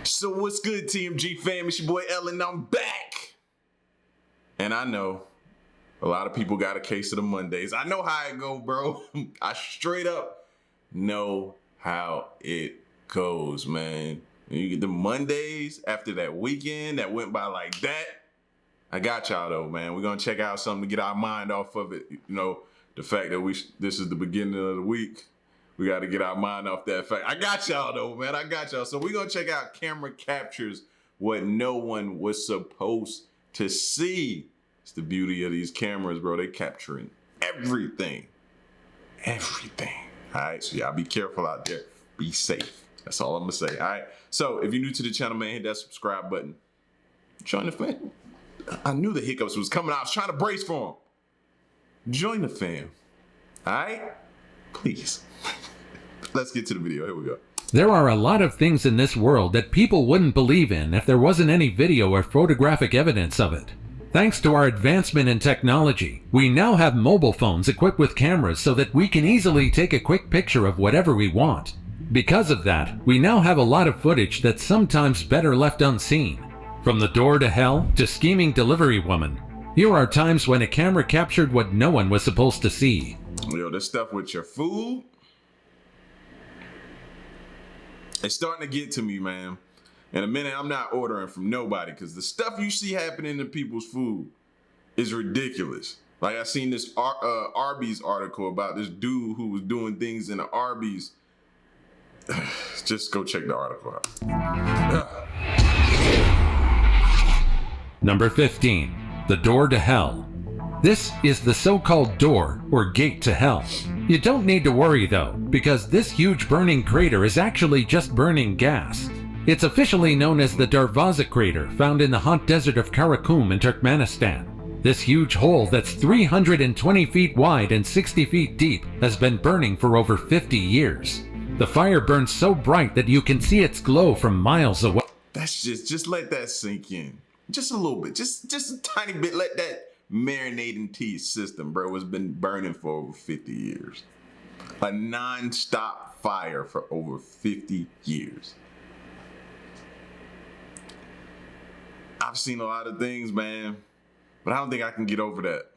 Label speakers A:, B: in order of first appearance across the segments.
A: So what's good, TMG fam? It's your boy Ellen, I'm back. And I know a lot of people got a case of the Mondays. I know how it go, bro. I straight up know how it goes, man. You get the Mondays after that weekend that went by like that. I got y'all though, man. We're gonna check out something to get our mind off of it. You know, the fact that this is the beginning of the week. We got to get our mind off that fact. I got y'all though, man. I got y'all. So we're going to check out camera captures what no one was supposed to see. It's the beauty of these cameras, bro. They capturing everything. Everything. All right. So y'all be careful out there. Be safe. That's all I'm going to say. All right. So if you're new to the channel, man, hit that subscribe button. Join the fam. I knew the hiccups was coming. I was trying to brace for them. Join the fam. All right. Please. Let's get to the video. Here we go.
B: There are a lot of things in this world that people wouldn't believe in if there wasn't any video or photographic evidence of it. Thanks to our advancement in technology, we now have mobile phones equipped with cameras so that we can easily take a quick picture of whatever we want. Because of that, we now have a lot of footage that's sometimes better left unseen. From the door to hell to scheming delivery woman, here are times when a camera captured what no one was supposed to see.
A: Yo, this stuff with your food, it's starting to get to me, man. In a minute, I'm not ordering from nobody because the stuff you see happening to people's food is ridiculous. Like I seen this Arby's article about this dude who was doing things in the Arby's. Just go check the article out.
B: Number 15, the door to hell. This is the so-called door or gate to hell. You don't need to worry though, because this huge burning crater is actually just burning gas. It's officially known as the Darvaza crater, found in the hot desert of Karakum in Turkmenistan. This huge hole that's 320 feet wide and 60 feet deep has been burning for over 50 years. The fire burns so bright that you can see its glow from miles away.
A: That's just let that sink in. Just a little bit, just a tiny bit, let that marinating tea system, bro, has been burning for over 50 years. A non-stop fire for over 50 years. I've seen a lot of things, man, but I don't think I can get over that.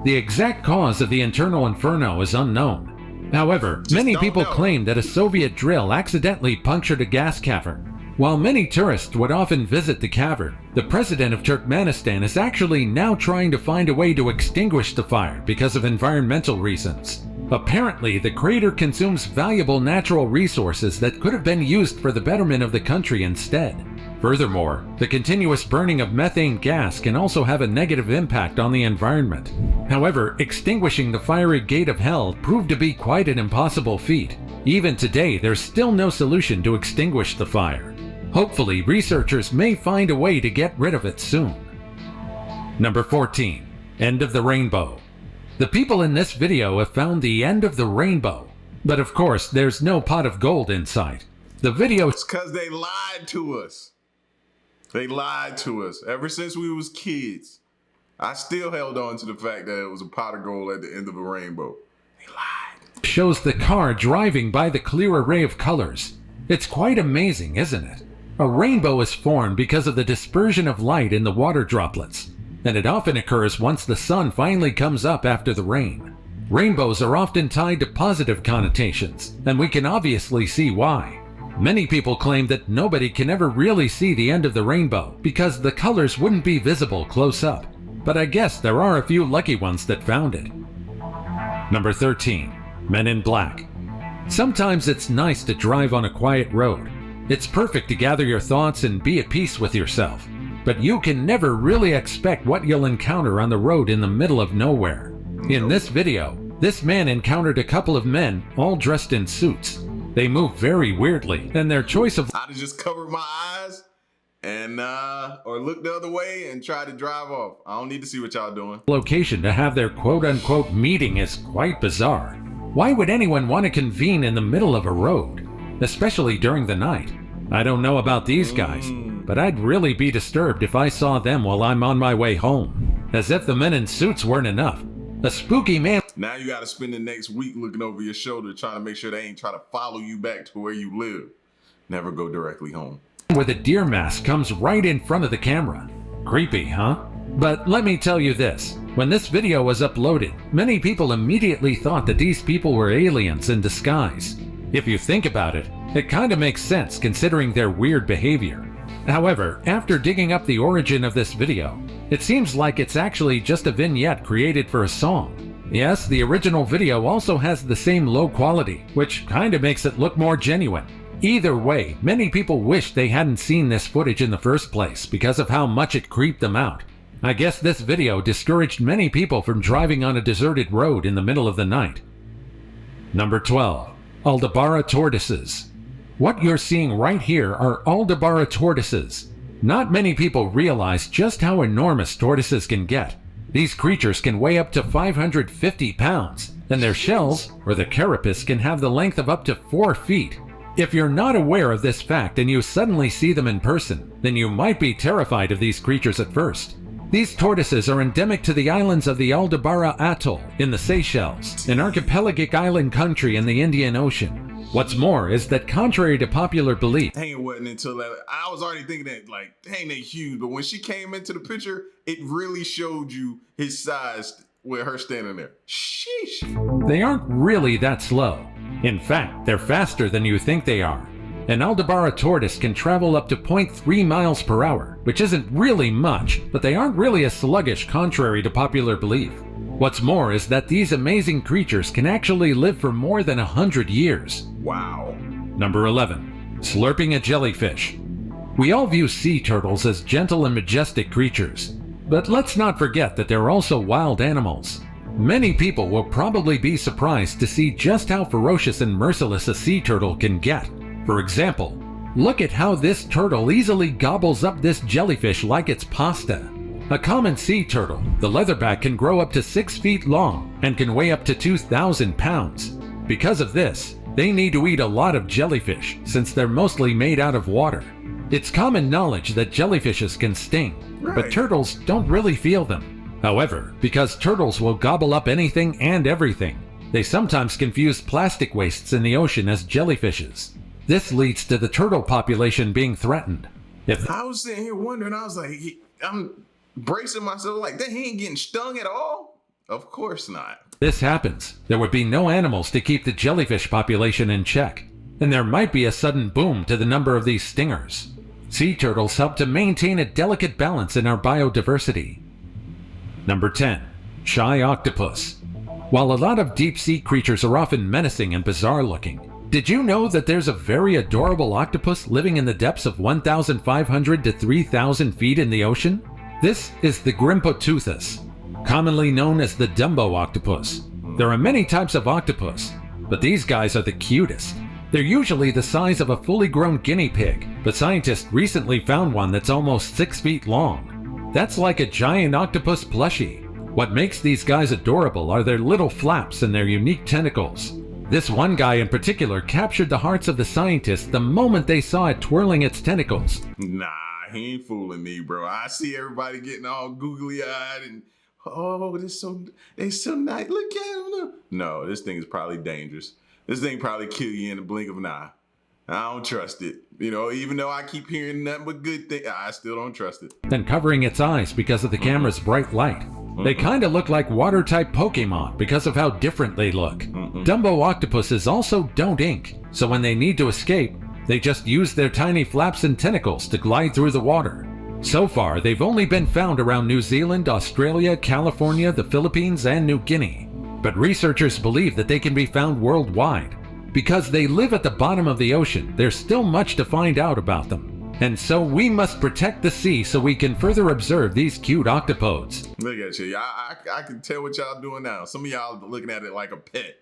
B: The exact cause of the internal inferno is unknown. However, many people claim that a Soviet drill accidentally punctured a gas cavern. While many tourists would often visit the cavern, the president of Turkmenistan is actually now trying to find a way to extinguish the fire because of environmental reasons. Apparently, the crater consumes valuable natural resources that could have been used for the betterment of the country instead. Furthermore, the continuous burning of methane gas can also have a negative impact on the environment. However, extinguishing the fiery gate of hell proved to be quite an impossible feat. Even today, there's still no solution to extinguish the fire. Hopefully, researchers may find a way to get rid of it soon. Number 14, end of the rainbow. The people in this video have found the end of the rainbow, but of course, there's no pot of gold in sight. The video
A: is because they lied to us. They lied to us. Ever since we was kids, I still held on to the fact that it was a pot of gold at the end of a rainbow. They lied.
B: Shows the car driving by the clear array of colors. It's quite amazing, isn't it? A rainbow is formed because of the dispersion of light in the water droplets, and it often occurs once the sun finally comes up after the rain. Rainbows are often tied to positive connotations, and we can obviously see why. Many people claim that nobody can ever really see the end of the rainbow because the colors wouldn't be visible close up, but I guess there are a few lucky ones that found it. Number 13, Men in Black. Sometimes it's nice to drive on a quiet road. It's perfect to gather your thoughts and be at peace with yourself. But you can never really expect what you'll encounter on the road in the middle of nowhere. In this video, this man encountered a couple of men all dressed in suits. They move very weirdly, and their choice of
A: I'd just cover my eyes and or look the other way and try to drive off. I don't need to see what y'all doing.
B: Location to have their quote-unquote meeting is quite bizarre. Why would anyone want to convene in the middle of a road? Especially during the night. I don't know about these guys, but I'd really be disturbed if I saw them while I'm on my way home. As if the men in suits weren't enough. A spooky man.
A: Now you gotta spend the next week looking over your shoulder trying to make sure they ain't trying to follow you back to where you live. Never go directly home.
B: with a deer mask comes right in front of the camera. Creepy, huh? But let me tell you this, when this video was uploaded, many people immediately thought that these people were aliens in disguise. If you think about it, it kinda makes sense considering their weird behavior. However, after digging up the origin of this video, it seems like it's actually just a vignette created for a song. Yes, the original video also has the same low quality, which kinda makes it look more genuine. Either way, many people wish they hadn't seen this footage in the first place because of how much it creeped them out. I guess this video discouraged many people from driving on a deserted road in the middle of the night. Number 12. ALDABRA tortoises. What you're seeing right here are ALDABRA tortoises. Not many people realize just how enormous tortoises can get. These creatures can weigh up to 550 pounds, and their shells, or the carapace, can have the length of up to 4 feet. If you're not aware of this fact and you suddenly see them in person, then you might be terrified of these creatures at first. These tortoises are endemic to the islands of the ALDABRA Atoll in the Seychelles, an archipelagic island country in the Indian Ocean. What's more is that contrary to popular belief,
A: Dang, it wasn't until that I was already thinking that, like, dang, they huge. But when she came into the picture, it really showed you his size with her standing there. Sheesh.
B: they aren't really that slow. In fact, they're faster than you think they are. An ALDABRA tortoise can travel up to 0.3 miles per hour, which isn't really much, but they aren't really as sluggish contrary to popular belief. What's more is that these amazing creatures can actually live for more than 100 years.
A: Wow.
B: Number 11. Slurping a jellyfish. We all view sea turtles as gentle and majestic creatures, but let's not forget that they're also wild animals. Many people will probably be surprised to see just how ferocious and merciless a sea turtle can get. For example, look at how this turtle easily gobbles up this jellyfish like it's pasta. A common sea turtle, the leatherback, can grow up to 6 feet long and can weigh up to 2,000 pounds. Because of this, they need to eat a lot of jellyfish since they're mostly made out of water. It's common knowledge that jellyfishes can sting, but turtles don't really feel them. However, because turtles will gobble up anything and everything, they sometimes confuse plastic wastes in the ocean as jellyfishes. This leads to the turtle population being threatened.
A: I was sitting here wondering, I was like, I'm bracing myself like, that he ain't getting stung at all? Of course not.
B: This happens, there would be no animals to keep the jellyfish population in check, and there might be a sudden boom to the number of these stingers. Sea turtles help to maintain a delicate balance in our biodiversity. Number 10. Shy octopus. While a lot of deep-sea creatures are often menacing and bizarre looking, did you know that there's a very adorable octopus living in the depths of 1,500 to 3,000 feet in the ocean? This is the Grimpoteuthis, commonly known as the Dumbo octopus. There are many types of octopus, but these guys are the cutest. They're usually the size of a fully grown guinea pig, but scientists recently found one that's almost 6 feet long. That's like a giant octopus plushie. What makes these guys adorable are their little flaps and their unique tentacles. This one guy in particular captured the hearts of the scientists the moment they saw it twirling its tentacles.
A: Nah, he ain't fooling me, bro. I see everybody getting all googly-eyed and, oh, they so nice. Look at him. No, this thing is probably dangerous. This thing probably kill you in the blink of an eye. I don't trust it. You know, even though I keep hearing nothing but good things, I still don't trust it.
B: And covering its eyes because of the camera's bright light. They kinda look like water-type Pokemon because of how different they look. Dumbo octopuses also don't ink, so when they need to escape, they just use their tiny flaps and tentacles to glide through the water. So far, they've only been found around New Zealand, Australia, California, the Philippines, and New Guinea. But researchers believe that they can be found worldwide. Because they live at the bottom of the ocean, there's still much to find out about them. And so we must protect the sea so we can further observe these cute octopodes.
A: Look at you. I can tell what y'all doing now. Some of y'all looking at it like a pet.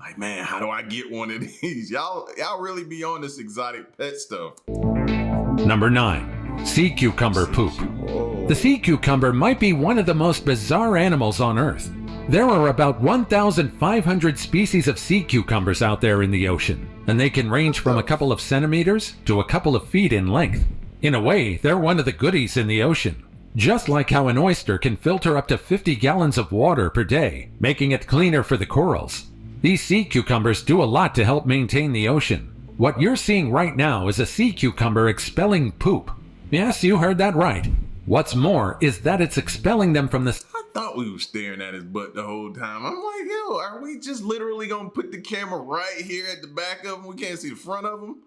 A: Like, man, how do I get one of these? Y'all really be on this exotic pet stuff.
B: Number 9. Sea cucumber poop.
A: Whoa.
B: The sea cucumber might be one of the most bizarre animals on Earth. There are about 1,500 species of sea cucumbers out there in the ocean, and they can range from a couple of centimeters to a couple of feet in length. In a way, they're one of the goodies in the ocean. Just like how an oyster can filter up to 50 gallons of water per day, making it cleaner for the corals. These sea cucumbers do a lot to help maintain the ocean. What you're seeing right now is a sea cucumber expelling poop. Yes, you heard that right. What's more is that it's expelling them from the...
A: I thought we were staring at his butt the whole time. I'm like, yo, are we just literally gonna put the camera right here at the back of him? We can't see the front of him?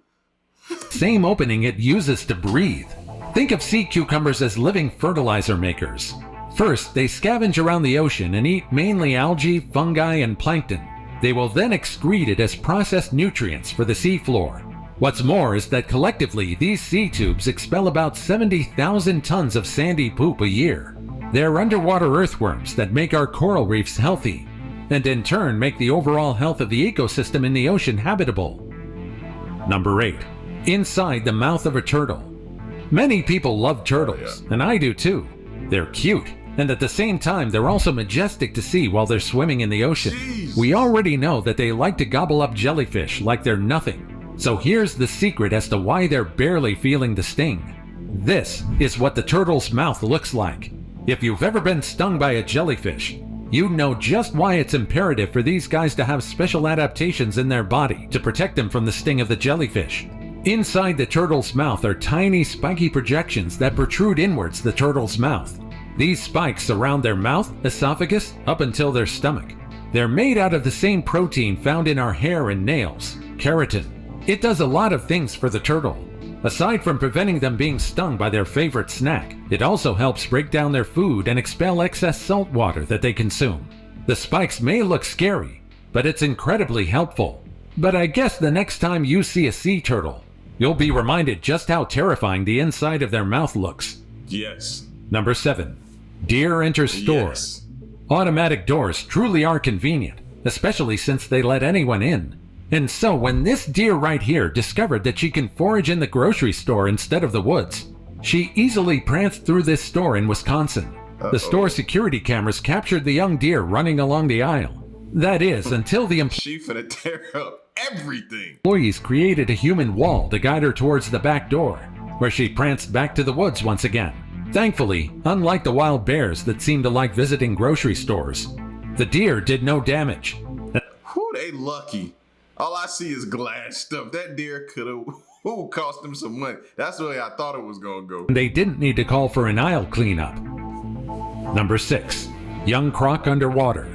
B: same opening it uses to breathe. Think of sea cucumbers as living fertilizer makers. First, they scavenge around the ocean and eat mainly algae, fungi, and plankton. They will then excrete it as processed nutrients for the seafloor. What's more is that collectively, these sea tubes expel about 70,000 tons of sandy poop a year. They're underwater earthworms that make our coral reefs healthy, and in turn make the overall health of the ecosystem in the ocean habitable. Number 8. Inside the mouth of a turtle. Many people love turtles, and I do too. They're cute, and at the same time they're also majestic to see while they're swimming in the ocean.
A: Jeez.
B: We already know that they like to gobble up jellyfish like they're nothing. So here's the secret as to why they're barely feeling the sting. This is what the turtle's mouth looks like. If you've ever been stung by a jellyfish, you know just why it's imperative for these guys to have special adaptations in their body to protect them from the sting of the jellyfish. Inside the turtle's mouth are tiny spiky projections that protrude inwards the turtle's mouth. These spikes surround their mouth, esophagus, up until their stomach. They're made out of the same protein found in our hair and nails, keratin. It does a lot of things for the turtle. Aside from preventing them being stung by their favorite snack, it also helps break down their food and expel excess salt water that they consume. The spikes may look scary, but it's incredibly helpful. But I guess the next time you see a sea turtle, you'll be reminded just how terrifying the inside of their mouth looks.
A: Yes.
B: Number 7. Deer enter store.
A: Yes.
B: Automatic doors truly are convenient, especially since they let anyone in. And so when this deer right here discovered that she can forage in the grocery store instead of the woods, she easily pranced through this store in Wisconsin. The store security cameras captured the young deer running along the aisle. That is, until the
A: She finna tear up everything.
B: employees created a human wall to guide her towards the back door, where she pranced back to the woods once again. Thankfully, unlike the wild bears that seem to like visiting grocery stores, the deer did no damage.
A: Whew, they lucky. All I see is glass stuff. That deer could've cost them some money. That's the way I thought it was gonna go.
B: They didn't need to call for an aisle cleanup. Number 6. Young croc underwater.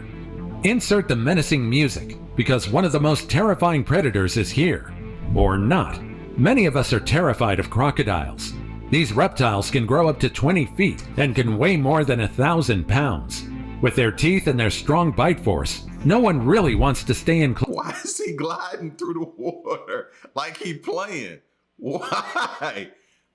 B: Insert the menacing music, because one of the most terrifying predators is here. Or not. Many of us are terrified of crocodiles. These reptiles can grow up to 20 feet and can weigh more than 1,000 pounds. With their teeth and their strong bite force, no one really wants to stay in
A: Why is he gliding through the water like he playing? Why?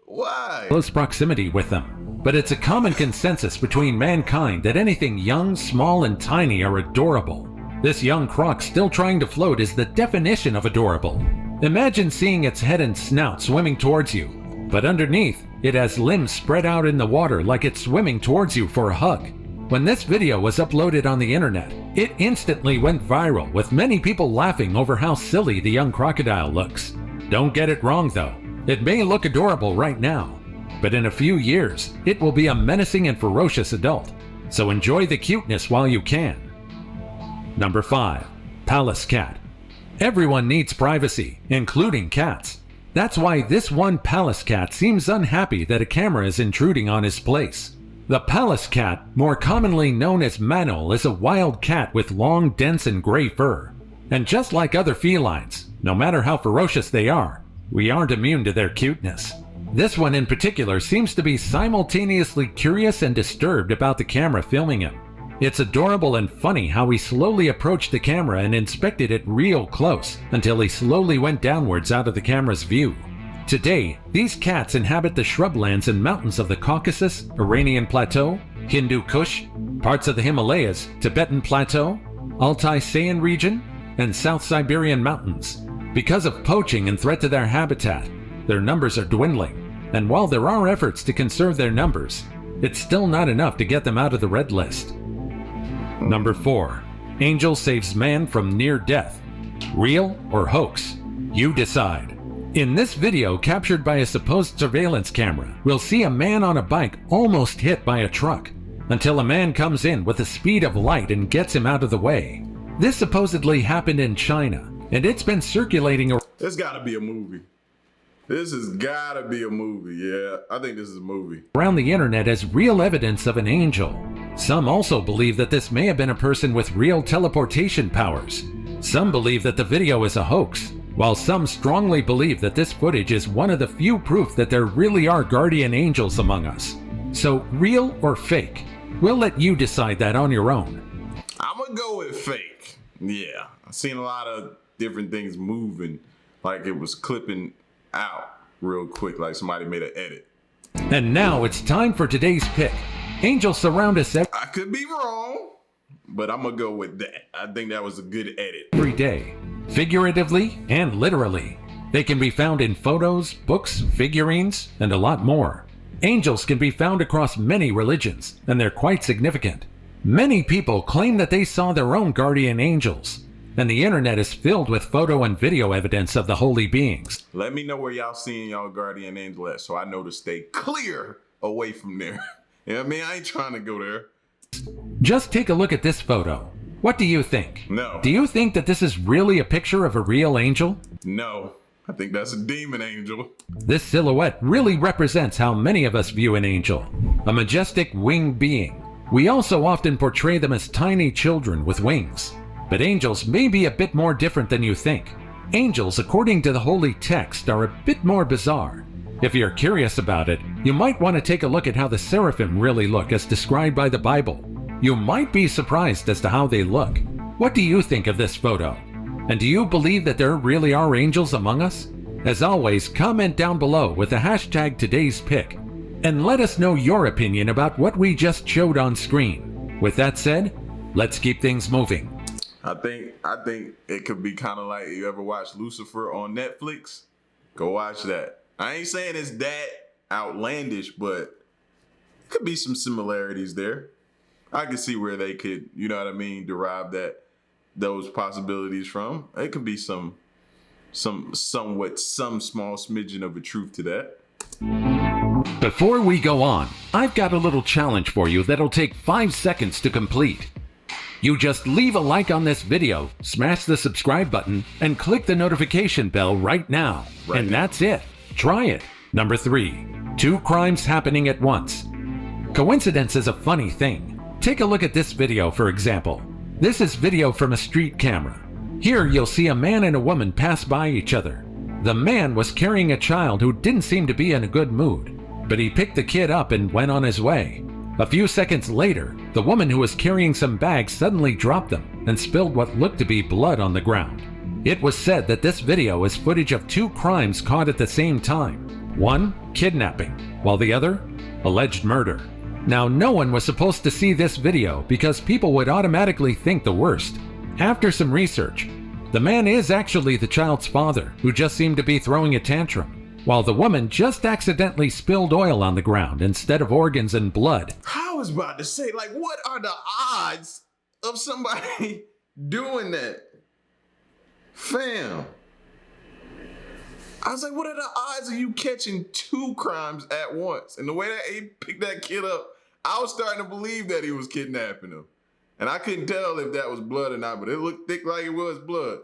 A: Why?
B: close proximity with them. But it's a common consensus between mankind that anything young, small, and tiny are adorable. This young croc still trying to float is the definition of adorable. Imagine seeing its head and snout swimming towards you, but underneath, it has limbs spread out in the water like it's swimming towards you for a hug. When this video was uploaded on the internet, it instantly went viral, with many people laughing over how silly the young crocodile looks. Don't get it wrong though, it may look adorable right now, but in a few years, it will be a menacing and ferocious adult, so enjoy the cuteness while you can. Number 5. Palace cat. Everyone needs privacy, including cats. That's why this one palace cat seems unhappy that a camera is intruding on his place. The palace cat, more commonly known as Manol, is a wild cat with long, dense, and gray fur. And just like other felines, no matter how ferocious they are, we aren't immune to their cuteness. This one in particular seems to be simultaneously curious and disturbed about the camera filming him. It's adorable and funny how he slowly approached the camera and inspected it real close until he slowly went downwards out of the camera's view. Today, these cats inhabit the shrublands and mountains of the Caucasus, Iranian Plateau, Hindu Kush, parts of the Himalayas, Tibetan Plateau, Altai-Sayan region, and South Siberian mountains. Because of poaching and threat to their habitat, their numbers are dwindling, and while there are efforts to conserve their numbers, it's still not enough to get them out of the red list. Number 4. Angel saves man from near death. Real or hoax? You decide. In this video captured by a supposed surveillance camera, we'll see a man on a bike almost hit by a truck, until a man comes in with the speed of light and gets him out of the way. This supposedly happened in China, and it's been circulating around.
A: There's gotta be a movie. This has gotta be a movie, yeah. I think this is a movie.
B: Around the internet as real evidence of an angel. Some also believe that this may have been a person with real teleportation powers. Some believe that the video is a hoax, while some strongly believe that this footage is one of the few proof that there really are guardian angels among us. So, real or fake? We'll let you decide that on your own.
A: I'm gonna go with fake. Yeah, I've seen a lot of different things moving, like it was clipping out real quick, like somebody made an edit.
B: And now it's time for today's pick. Angels surround us
A: I could be wrong, but I'm gonna go with that. I think that was a good edit.
B: every day, figuratively and literally. They can be found in photos, books, figurines, and a lot more. Angels can be found across many religions, and they're quite significant. Many people claim that they saw their own guardian angels, and the internet is filled with photo and video evidence of the holy beings.
A: Let me know where y'all seeing y'all guardian angel at, so I know to stay clear away from there. You know what I mean? I ain't trying to go there.
B: Just take a look at this photo. What do you think?
A: No.
B: Do you think that this is really a picture of a real angel?
A: No, I think that's a demon angel.
B: This silhouette really represents how many of us view an angel, a majestic winged being. We also often portray them as tiny children with wings. But angels may be a bit more different than you think. Angels, according to the holy text, are a bit more bizarre. If you're curious about it, you might want to take a look at how the seraphim really look as described by the Bible. You might be surprised as to how they look. What do you think of this photo? And do you believe that there really are angels among us? As always, comment down below with the hashtag today's pick, and let us know your opinion about what we just showed on screen. With that said, let's keep things moving.
A: I think it could be kind of like, you ever watch Lucifer on Netflix? Go watch that. I ain't saying it's that outlandish, but it could be some similarities there. I can see where they could, you know what I mean, derive those possibilities from. It could be some small smidgen of a truth to that.
B: Before we go on, I've got a little challenge for you that'll take 5 seconds to complete. You just leave a like on this video, smash the subscribe button, and click the notification bell right now. And that's it. Try it. Number 3. 2 crimes happening at once. Coincidence is a funny thing. Take a look at this video, for example. This is video from a street camera. Here you'll see a man and a woman pass by each other. The man was carrying a child who didn't seem to be in a good mood, but he picked the kid up and went on his way. A few seconds later, the woman who was carrying some bags suddenly dropped them and spilled what looked to be blood on the ground. It was said that this video is footage of 2 crimes caught at the same time. One, kidnapping, while the other, alleged murder. Now, no one was supposed to see this video because people would automatically think the worst. After some research, the man is actually the child's father, who just seemed to be throwing a tantrum, while the woman just accidentally spilled oil on the ground instead of organs and blood.
A: I was about to say, like, what are the odds of somebody doing that? Fam. I was like, what are the odds of you catching 2 crimes at once? And the way that he picked that kid up, I was starting to believe that he was kidnapping him. And I couldn't tell if that was blood or not, but it looked thick like it was blood.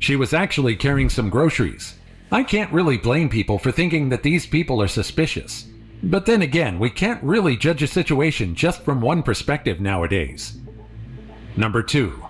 B: She was actually carrying some groceries. I can't really blame people for thinking that these people are suspicious. But then again, we can't really judge a situation just from one perspective nowadays. Number 2.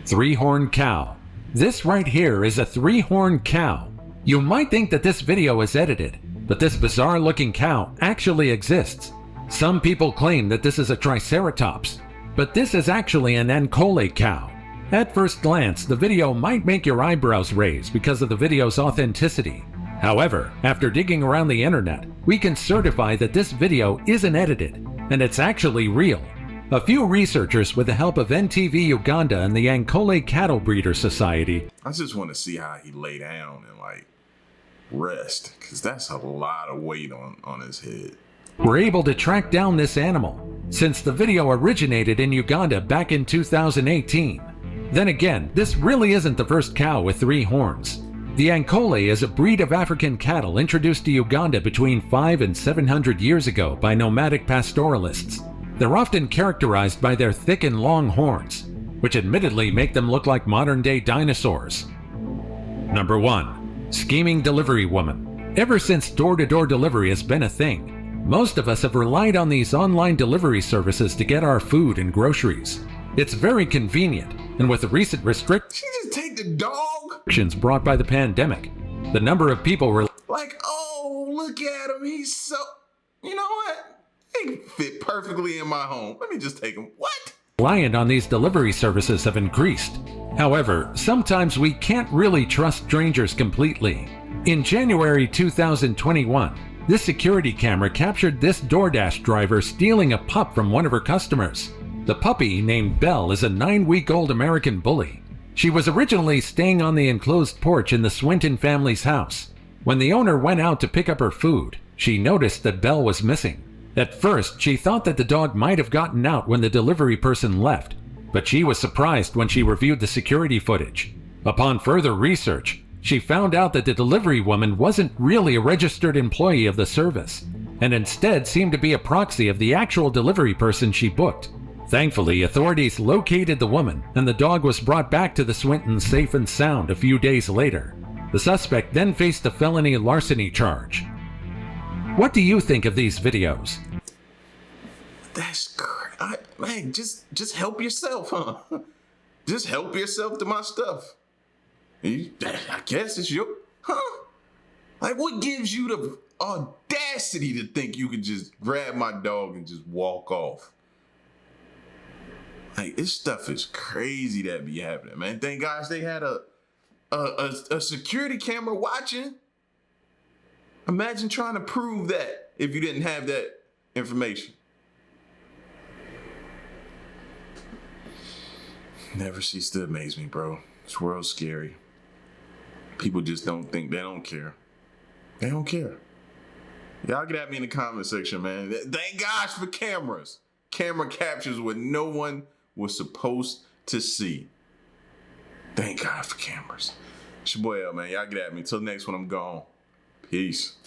B: 3-horned cow. This right here is a 3-horned cow. You might think that this video is edited, but this bizarre looking cow actually exists. Some people claim that this is a triceratops, but this is actually an Ankole cow. At first glance, the video might make your eyebrows raise because of the video's authenticity. However, after digging around the internet, we can certify that this video isn't edited, and it's actually real. A few researchers, with the help of NTV Uganda and the Ankole Cattle Breeder Society,
A: I just want to see how he lay down and like rest, because that's a lot of weight on his head.
B: were able to track down this animal, since the video originated in Uganda back in 2018. Then again, this really isn't the first cow with 3 horns. The Ankole is a breed of African cattle introduced to Uganda between 500 and 700 years ago by nomadic pastoralists. They're often characterized by their thick and long horns, which admittedly make them look like modern-day dinosaurs. Number 1. Scheming delivery woman. Ever since door-to-door delivery has been a thing, most of us have relied on these online delivery services to get our food and groceries. It's very convenient, and with the recent
A: She just take the dog?
B: restrictions brought by the pandemic, the number of people
A: Like, oh, look at him. He's so... You know what? He fit perfectly in my home. Let me just take him. What?
B: reliant on these delivery services have increased. However, sometimes we can't really trust strangers completely. In January 2021, this security camera captured this DoorDash driver stealing a pup from one of her customers. The puppy, named Belle, is a 9-week-old American bully. She was originally staying on the enclosed porch in the Swinton family's house. When the owner went out to pick up her food, she noticed that Belle was missing. At first, she thought that the dog might have gotten out when the delivery person left, but she was surprised when she reviewed the security footage. Upon further research, she found out that the delivery woman wasn't really a registered employee of the service, and instead seemed to be a proxy of the actual delivery person she booked. Thankfully, authorities located the woman, and the dog was brought back to the Swintons safe and sound a few days later. The suspect then faced a felony larceny charge. What do you think of these videos?
A: That's crazy. Man, just help yourself, huh? Just help yourself to my stuff. I guess it's your... Huh? Like, what gives you the audacity to think you could just grab my dog and just walk off? Like, this stuff is crazy that be happening, man. Thank gosh they had a security camera watching. Imagine trying to prove that if you didn't have that information. Never cease to amaze me, bro. This world's scary. People just don't think, they don't care. They don't care. Y'all get at me in the comment section, man. Thank gosh for cameras. Camera captures what no one was supposed to see. Thank God for cameras. It's your boy L, man. Y'all get at me. Till next one, I'm gone. Peace.